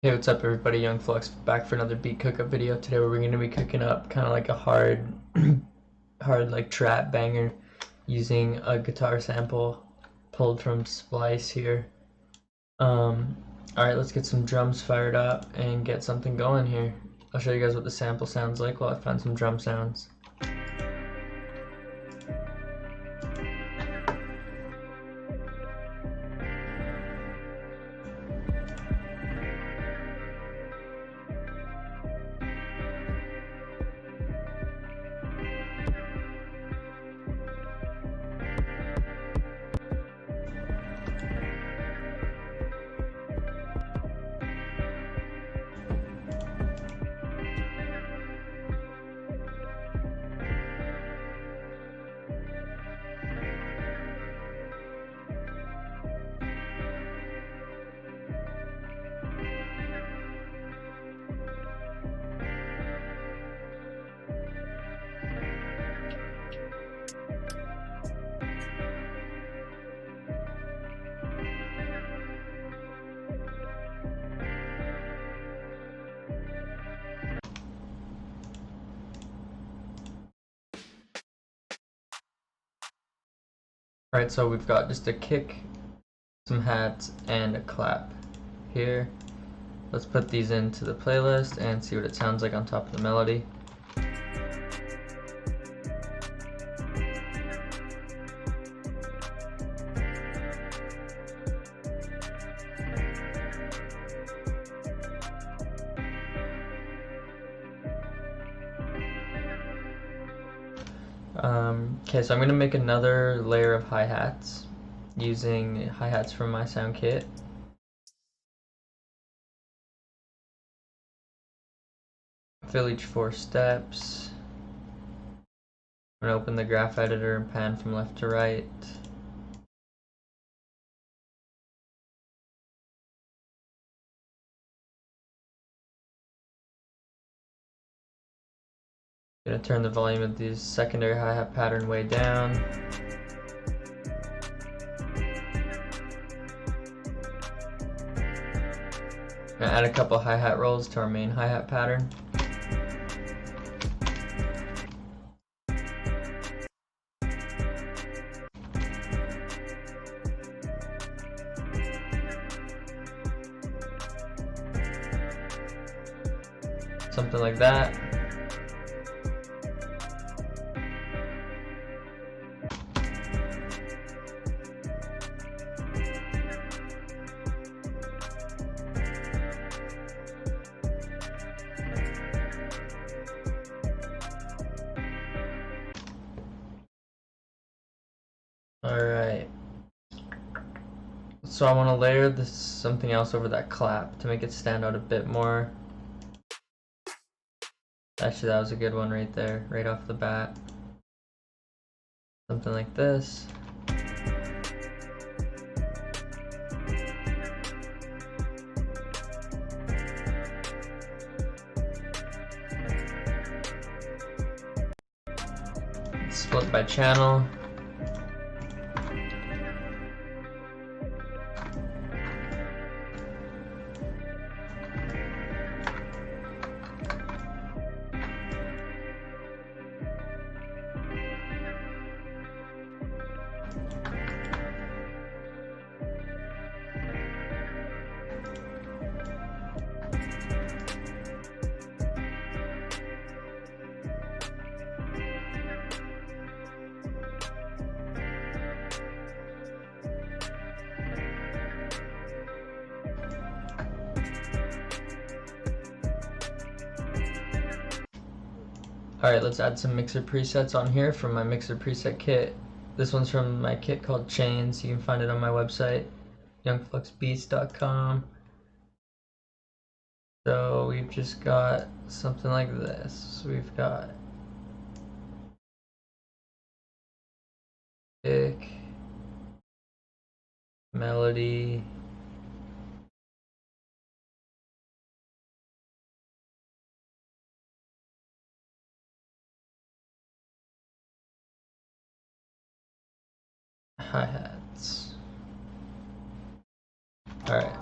Hey, what's up everybody? Young Flux back for another beat cook-up video. Today we're going to be cooking up kind of like a hard like trap banger using a guitar sample pulled from Splice here. Alright, let's get some drums fired up and get something going here. I'll show you guys what the sample sounds like while I find some drum sounds. Alright, so we've got just a kick, some hats, and a clap here. Let's put these into the playlist and see what it sounds like on top of the melody. Okay, so I'm going to make another layer of hi-hats using hi-hats from my sound kit. Fill each 4 steps. I'm going to open the graph editor and pan from left to right. I'm going to turn the volume of these secondary hi-hat pattern way down. I'm going to add a couple hi-hat rolls to our main hi-hat pattern. Something like that. Alright, so I want to layer this something else over that clap to make it stand out a bit more. Actually, that was a good one right there, right off the bat. Something like this. Split by channel. Alright, let's add some mixer presets on here from my mixer preset kit. This one's from my kit called Chains. You can find it on my website, youngfluxbeats.com. So we've just got something like this. We've got kick, melody, hi-hats. Alright.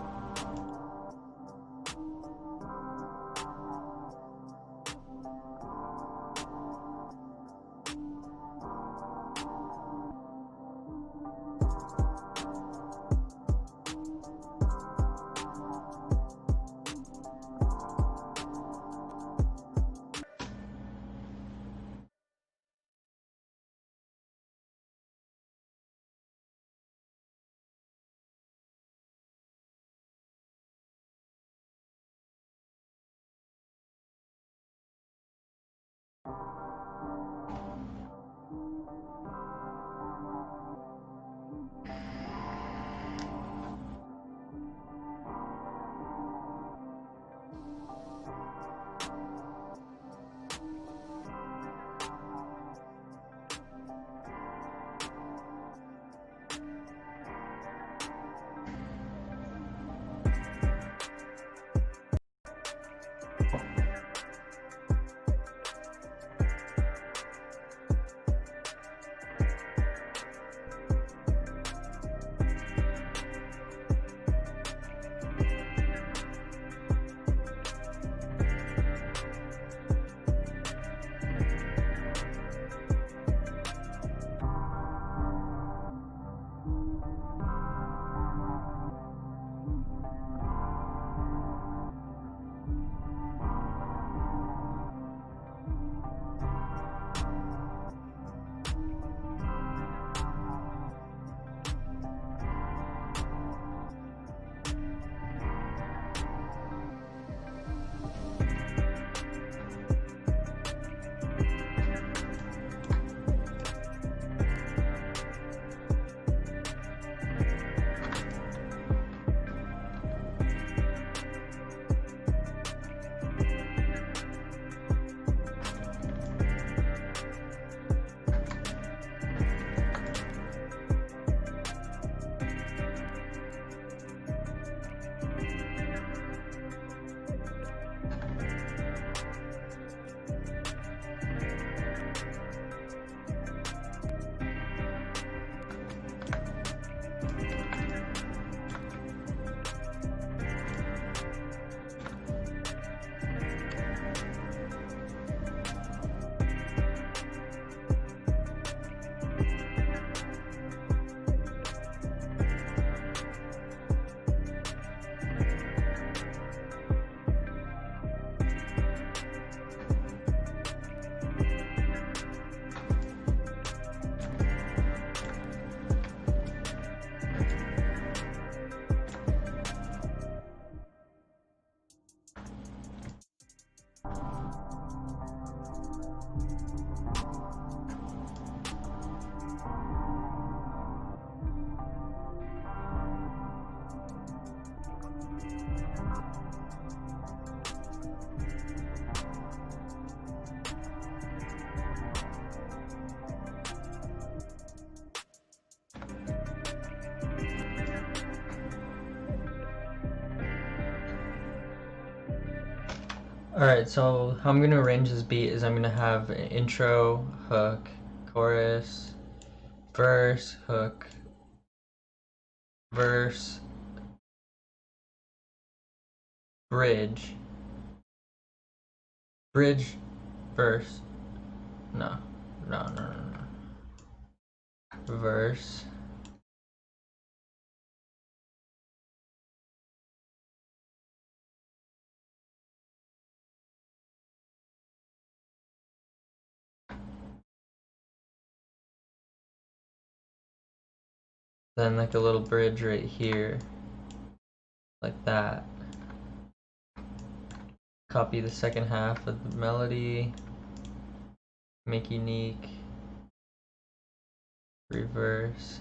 Alright, so how I'm gonna arrange this beat is I'm gonna have an intro, hook, chorus, verse, hook, verse, bridge, verse, no, verse, then like a little bridge right here, like that. Copy the second half of the melody, make unique, reverse.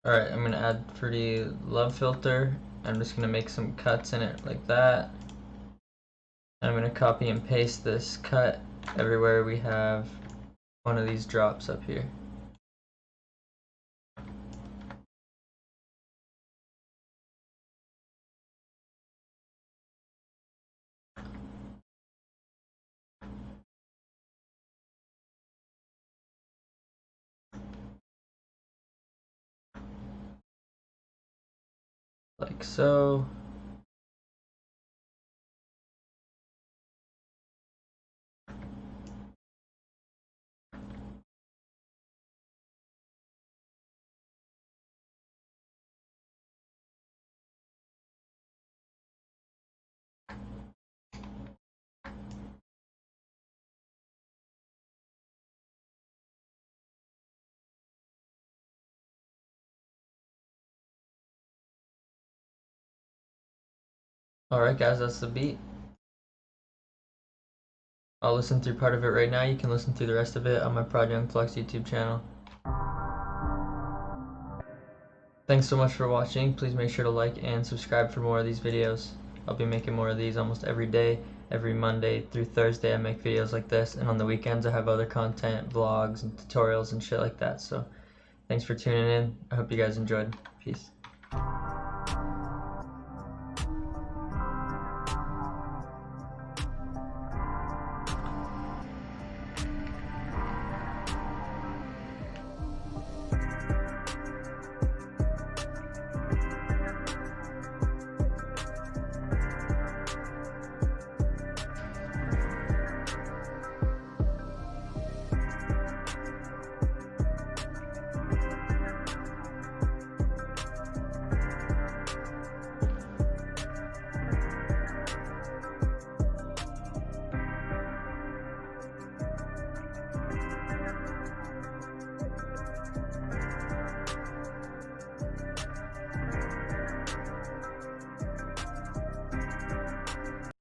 Alright, I'm gonna add Fruity Love Filter. I'm just gonna make some cuts in it like that. I'm gonna copy and paste this cut everywhere we have one of these drops up here. Like so. Alright guys, that's the beat. I'll listen through part of it right now. You can listen through the rest of it on my Project Flux YouTube channel. Thanks so much for watching. Please make sure to like and subscribe for more of these videos. I'll be making more of these almost every day. Every Monday through Thursday I make videos like this, and on the weekends I have other content, vlogs and tutorials and shit like that. So thanks for tuning in. I hope you guys enjoyed. Peace.